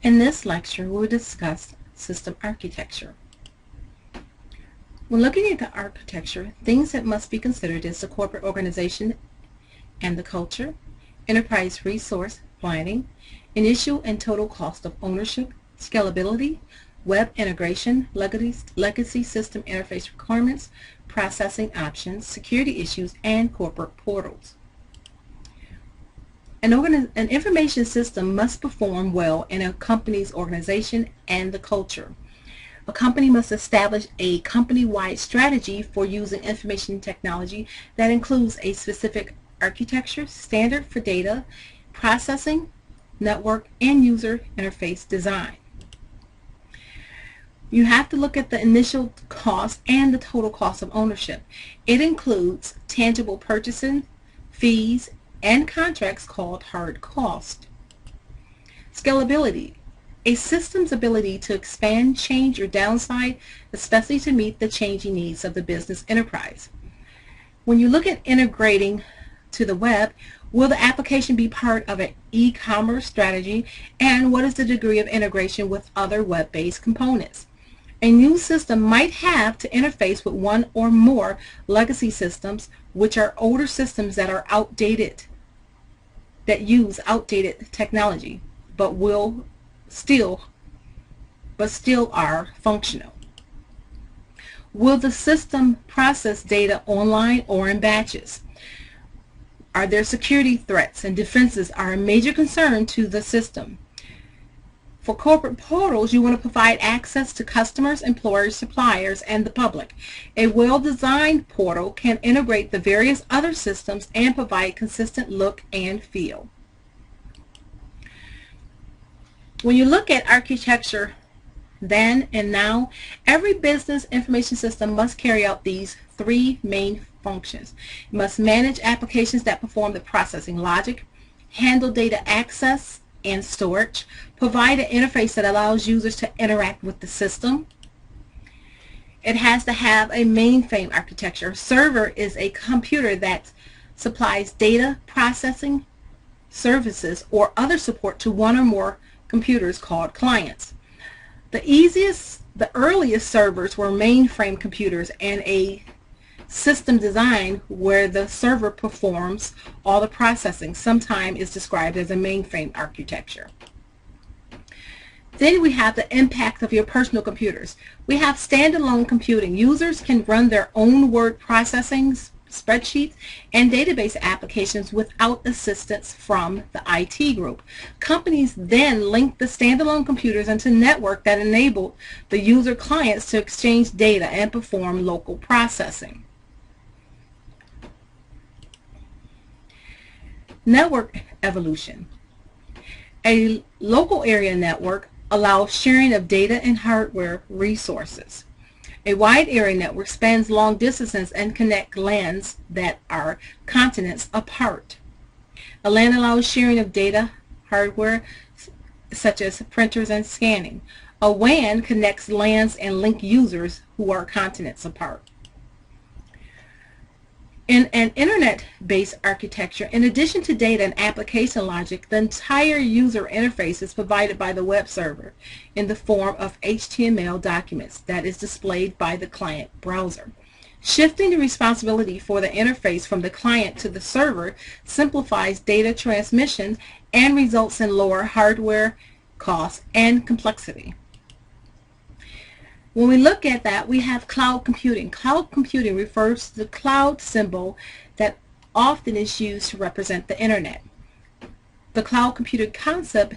In this lecture, we'll discuss system architecture. When looking at the architecture, things that must be considered is the corporate organization and the culture, enterprise resource planning, initial and total cost of ownership, scalability, web integration, legacy system interface requirements, processing options, security issues, and corporate portals. An information system must perform well in a company's organization and the culture. A company must establish a company-wide strategy for using information technology that includes a specific architecture, standard for data, processing, network, and user interface design. You have to look at the initial cost and the total cost of ownership. It includes tangible purchasing, fees, and contracts called hard cost. Scalability. A system's ability to expand, change, or downside, especially to meet the changing needs of the business enterprise. When you look at integrating to the web, will the application be part of an e-commerce strategy, and what is the degree of integration with other web-based components? A new system might have to interface with one or more legacy systems, which are older systems that are outdated, that use outdated technology, but still are functional. Will the system process data online or in batches? Are there security threats and defenses are a major concern to the system? For corporate portals, you want to provide access to customers, employers, suppliers, and the public. A well-designed portal can integrate the various other systems and provide consistent look and feel. When you look at architecture then and now, every business information system must carry out these three main functions. It must manage applications that perform the processing logic, handle data access and storage, provide an interface that allows users to interact with the system. It has to have a mainframe architecture. A server is a computer that supplies data processing services or other support to one or more computers called clients. The earliest servers were mainframe computers and a system design where the server performs all the processing sometimes is described as a mainframe architecture. Then we have the impact of your personal computers. We have standalone computing. Users can run their own word processing, spreadsheets, and database applications without assistance from the IT group. Companies then link the standalone computers into a network that enabled the user clients to exchange data and perform local processing. Network evolution. A local area network allows sharing of data and hardware resources. A wide area network spans long distances and connects lands that are continents apart. A LAN allows sharing of data, hardware, such as printers and scanning. A WAN connects LANs and link users who are continents apart. In an internet-based architecture, in addition to data and application logic, the entire user interface is provided by the web server in the form of HTML documents that is displayed by the client browser. Shifting the responsibility for the interface from the client to the server simplifies data transmission and results in lower hardware costs and complexity. When we look at that, we have cloud computing. Cloud computing refers to the cloud symbol that often is used to represent the internet. The cloud computing concept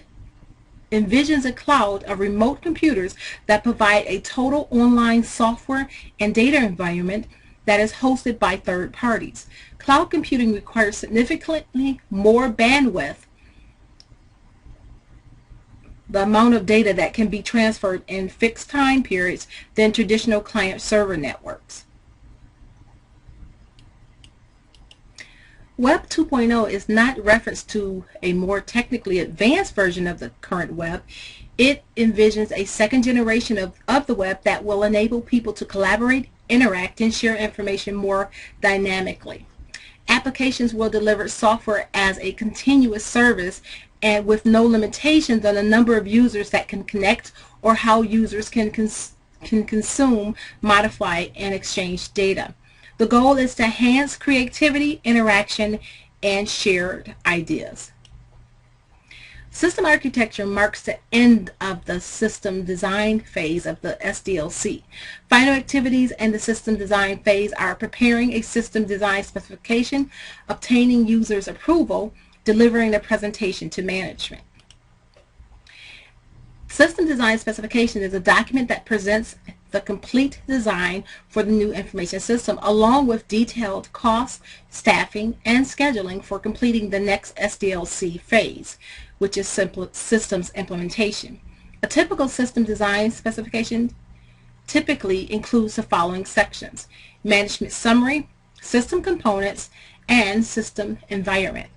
envisions a cloud of remote computers that provide a total online software and data environment that is hosted by third parties. Cloud computing requires significantly more bandwidth, the amount of data that can be transferred in fixed time periods than traditional client-server networks. Web 2.0 is not reference to a more technically advanced version of the current web. It envisions a second generation of the web that will enable people to collaborate, interact, and share information more dynamically. Applications will deliver software as a continuous service and with no limitations on the number of users that can connect or how users can consume, modify, and exchange data. The goal is to enhance creativity, interaction, and shared ideas. System architecture marks the end of the system design phase of the SDLC. Final activities in the system design phase are preparing a system design specification, obtaining users' approval, delivering the presentation to management. System design specification is a document that presents the complete design for the new information system, along with detailed costs, staffing, and scheduling for completing the next SDLC phase, which is systems implementation. A typical system design specification typically includes the following sections: management summary, system components, and system environment.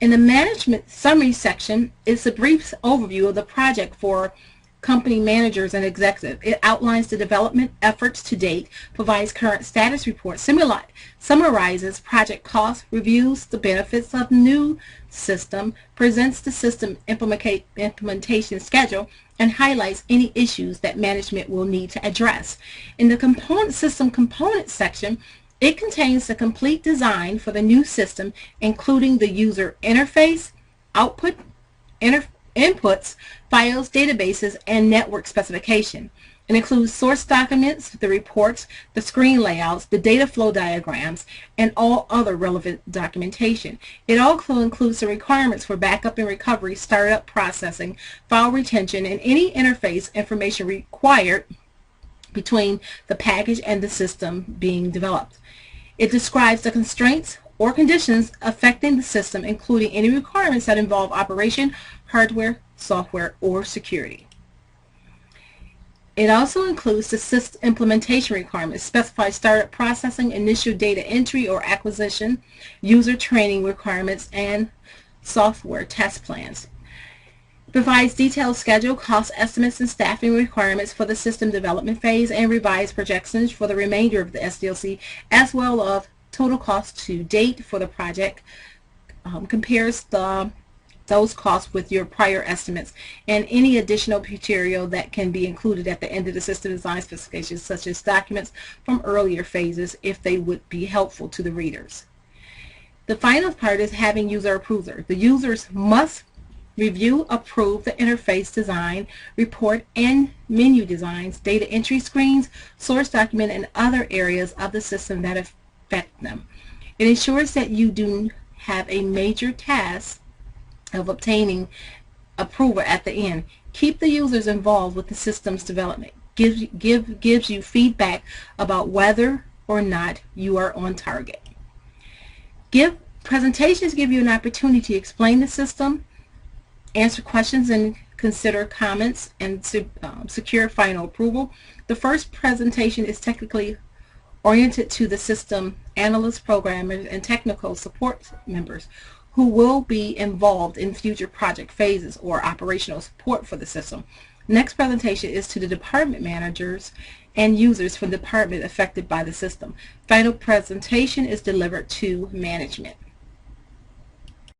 In the management summary section, it's a brief overview of the project for company managers and executives. It outlines the development efforts to date, provides current status reports, summarizes project costs, reviews the benefits of new system, presents the system implementation schedule, and highlights any issues that management will need to address. In the system component section, it contains the complete design for the new system, including the user interface, output, inputs, files, databases, and network specification. It includes source documents, the reports, the screen layouts, the data flow diagrams, and all other relevant documentation. It also includes the requirements for backup and recovery, startup processing, file retention, and any interface information required between the package and the system being developed. It describes the constraints or conditions affecting the system, including any requirements that involve operation, hardware, software, or security. It also includes the system implementation requirements, specifies startup processing, initial data entry or acquisition, user training requirements, and software test plans. It provides detailed schedule, cost estimates, and staffing requirements for the system development phase, and revised projections for the remainder of the SDLC, as well as total cost to date for the project, compares those costs with your prior estimates, and any additional material that can be included at the end of the system design specifications, such as documents from earlier phases, if they would be helpful to the readers. The final part is having user approval. The users must review, approve the interface design, report, and menu designs, data entry screens, source document, and other areas of the system that affect them. It ensures that you do have a major task of obtaining approval at the end. Keep the users involved with the system's development. Gives you feedback about whether or not you are on target. Presentations give you an opportunity to explain the system, answer questions, and consider comments, and secure final approval. The first presentation is technically oriented to the system analysts, programmers, and technical support members who will be involved in future project phases or operational support for the system. Next presentation is to the department managers and users from the department affected by the system. Final presentation is delivered to management.